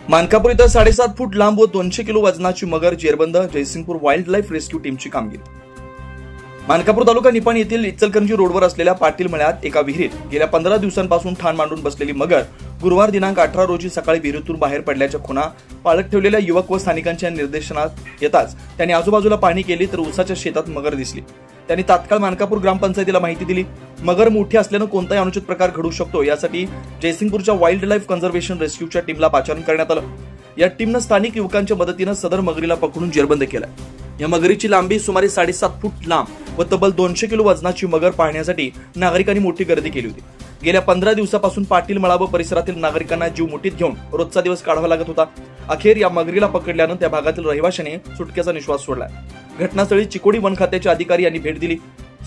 मानकापूर इथं 7.5 फूट लांब व 200 किलो वजनाची मगर जेरबंद, जयसिंगपूर वाईल्ड लाईफ रेस्क्यू टीमची कामगिरी। मानकापूर तालुका निपाणी येथील इचलकरंजी रोडवर असलेल्या पाटील मळ्यात एका विहिरीत गेल्या 15 दिवसांपासून ठाण मांडून बसलेली मगर गुरुवार दिनांक 18 रोजी सकाळी विहिरीतून बाहेर पडल्याच्या खुणा पाळत ठेवलेल्या युवक व स्थानिकांच्या निर्देशनात येताच त्यांनी आजूबाजूला पाहणी केली तर उसाच्या शेतात मगर दिसली। त्यांनी तात्काळ मानकापूर ग्रामपंचायतीला माहिती दिली। मगर मोठी असल्याने कोणताही अनुचित प्रकार घडू शकतो यासाठी जयसिंगपूरच्या वाईल्ड लाईफ कन्झर्वेशन रेस्क्यूच्या टीमला पाचारण करण्यात आलं। या टीमनं स्थानिक युवकांच्या मदतीने सदर मगरीला पकडून जेरबंद केलं। या मगरीची लांबी सुमारे 7.5 फूट लांब व तब्बल 200 किलो वजनाची मगर पाहण्यासाठी नागरिकांनी मोठी गर्दी केली होती। गेल्या 15 दिवसापासून पाटील मळा व परिसरातील नागरिकांना जीव मुठीत घेऊन रोजचा दिवस काढावा लागत होता। अखेर या मगरीला पकडल्यानं त्या भागातील रहिवाशांनी सुटकेचा निश्वास सोडला। घटनास्थळी चिकोडी वन खात्याचे अधिकारी यांनी भेट दिली।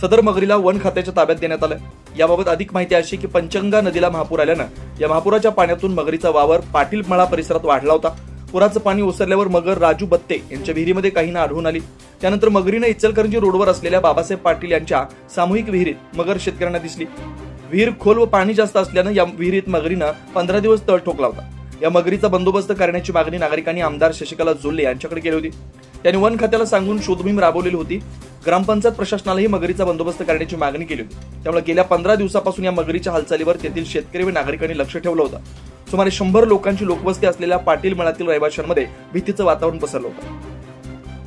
सदर मगरीला वन खात्याच्या ताब्यात देण्यात आलं। याबाबत अधिक माहिती अशी की पंचगंगा नदीला महापूर आल्यानं या महापुराच्या पाण्यातून मगरीचा वावर पाटील मळा परिसरात वाढला होता। पुराचं पाणी ओसरल्यावर मगर राजू बत्ते यांच्या विहिरीमध्ये काहींना आढळून आली। त्यानंतर मगरीने इचलकरंजी रोडवर असलेल्या बाबासाहेब पाटील यांच्या सामूहिक विहिरीत मगर शेतकऱ्यांना दिसली। विहीर खोल व पाणी जास्त असल्यानं या विहिरीत मगरीनं 15 दिवस तळ ठोकला होता। या मगरीचा बंदोबस्त करण्याची मागणी नागरिकांनी आमदार शशिकला जोल्ले यांच्याकडे केली होती। त्यांनी वन खात्याला सांगून शोधमोहीम राबवलेली होती। ग्रामपंचायत प्रशासनालाही मगरीचा बंदोबस्त करण्याची मागणी केली होती। त्यामुळे गेल्या 15 दिवसापासून या मगरीच्या हालचालीवर तेथील शेतकरी व नागरिकांनी लक्ष ठेवलं होतं। सुमारे 100 लोकांची लोकवस्ती असलेल्या पाटील मळ्यातील रहिवाशांमध्ये भीतीचं वातावरण पसरलं होतं।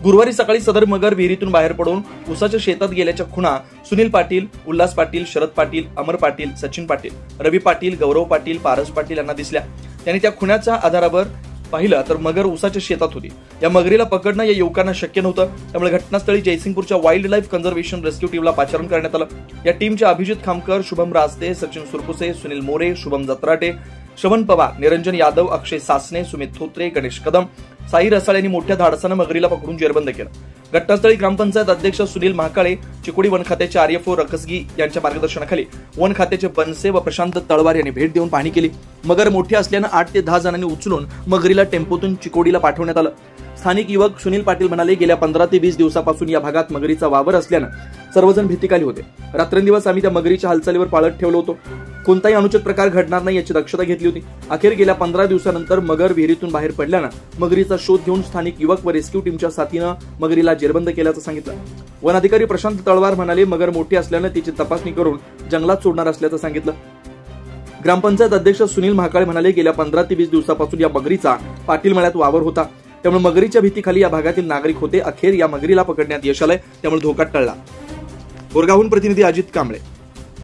गुरुवारी सकाळी सदर मगर विहिरीतून बाहेर पडून उसाच्या शेतात गेल्याच्या खुणा सुनील पाटील, उल्हास पाटील, शरद पाटील, अमर पाटील, सचिन पाटील, रवी पाटील, गौरव पाटील, पारस पाटील यांना दिसल्या। त्यांनी त्या खुणाच्या आधारावर पाहिलं तर मगर उसाच्या शेतात होती। या मगरीला पकडणं या युवकांना शक्य नव्हतं। त्यामुळे घटनास्थळी जयसिंगपूरच्या वाईल्ड लाईफ कन्झर्वेशन रेस्क्यू टीमला पाचारण करण्यात आलं। या टीमच्या अभिजित खामकर, शुभम रास्ते, सचिन सुरपुसे, सुनील मोरे, शुभम जत्राटे, श्रवण पवार, निरंजन यादव, अक्षय सासने, सुमित थोत्रे, गणेश कदम, साई रसाळ यांनी मोठ्या धाडसानं मगरीला पकडून जेरबंद केलं। घटनास्थळी ग्रामपंचायत अध्यक्ष सुनील महाकाळे, चिकोडी वन खात्याचे आर्यफो रकसगी यांच्या मार्गदर्शनाखाली वन खात्याचे बनसे व प्रशांत तळवार यांनी भेट देऊन पाहणी केली। मगर मोठी असल्यानं 8 ते 10 जणांनी उचलून मगरीला टेम्पोतून चिकोडीला पाठवण्यात आलं। स्थानिक युवक सुनील पाटील म्हणाले, गेल्या 15 ते 20 दिवसापासून या भागात मगरीचा वावर असल्यानं सर्वजण भीतीखाली होते। रात्रंदिवस आम्ही त्या मगरीच्या हालचालीवर पाळत ठेवलो होतो। कोणताही अनुचित प्रकार घडणार नाही याची दक्षता घेतली होती। अखेर गेल्या 15 दिवसानंतर मगर विहिरीतून बाहेर पडल्यानं मगरीचा शोध घेऊन स्थानिक युवक व रेस्क्यू टीमच्या साथीनं मगरीला जेरबंद केल्याचं सांगितलं। वन अधिकारी प्रशांत तळवार म्हणाले, मगर मोठी असल्यानं तिची तपासणी करून जंगलात सोडणार असल्याचं सांगितलं। ग्रामपंचायत अध्यक्ष सुनील महाकाळे म्हणाले, गेल्या 15 ते 20 दिवसापासून या मगरीचा पाटील मळ्यात वावर होता। त्यामुळे मगरीच्या भीतीखाली या भागातील नागरिक होते। अखेर या मगरीला पकडण्यात यश आलंय, त्यामुळे धोका टळला। बोरगावहून प्रतिनिधी अजित कांबळे।